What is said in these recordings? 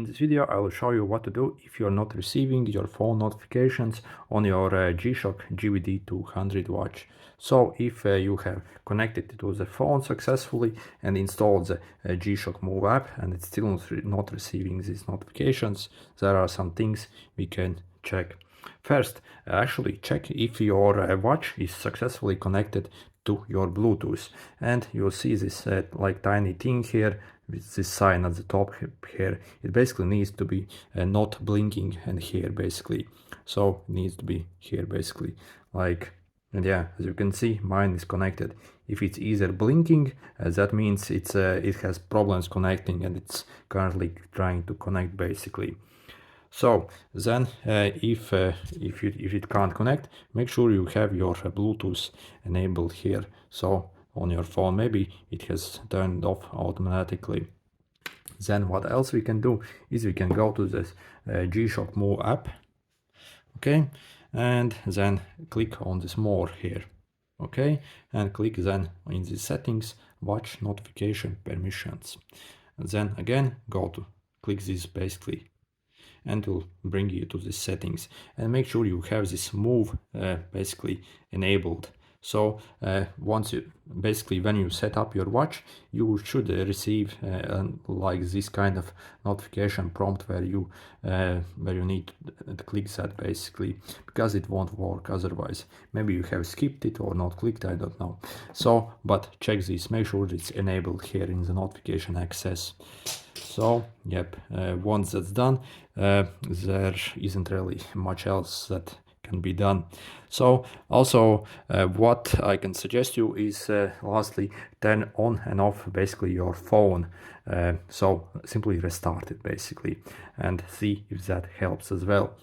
In this video I will show you what to do if you're not receiving your phone notifications on your G-Shock GBD-200 watch. So if you have connected to the phone successfully and installed the G-Shock Move app and it's still not receiving these notifications, there are some things we can check. First, actually check if your watch is successfully connected to your Bluetooth, and you'll see this like tiny thing here with this sign at the top here. It basically needs to be not blinking, and here basically, so it needs to be here basically, like, and yeah, as you can see, mine is connected. If it's either blinking, that means it has problems connecting and it's currently trying to connect basically. So then if it can't connect, make sure you have your Bluetooth enabled here. So on your phone, maybe it has turned off automatically. Then what else we can do is we can go to this G-Shock Move app, okay, and then click on this more here, okay, and click then in the settings, watch notification permissions, and then again go to click this basically, and will bring you to the settings, and make sure you have this move basically enabled. So once you basically, when you set up your watch, you should receive like this kind of notification prompt where you need to click that basically, because it won't work otherwise. Maybe you have skipped it or not clicked, I don't know. So but check this, make sure it's enabled here in the notification access. So yep, once that's done, there isn't really much else that can be done. So also what I can suggest you is lastly, turn on and off basically your phone. So simply restart it basically and see if that helps as well.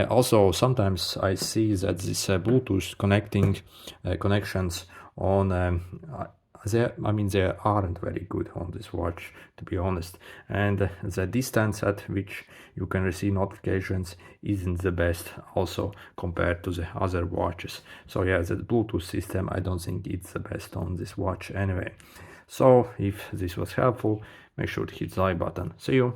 Also sometimes I see that this Bluetooth connections on they aren't very good on this watch, to be honest, and the distance at which you can receive notifications isn't the best also compared to the other watches. So yeah, the Bluetooth system, I don't think it's the best on this watch anyway. So if this was helpful, make sure to hit the like button. See you.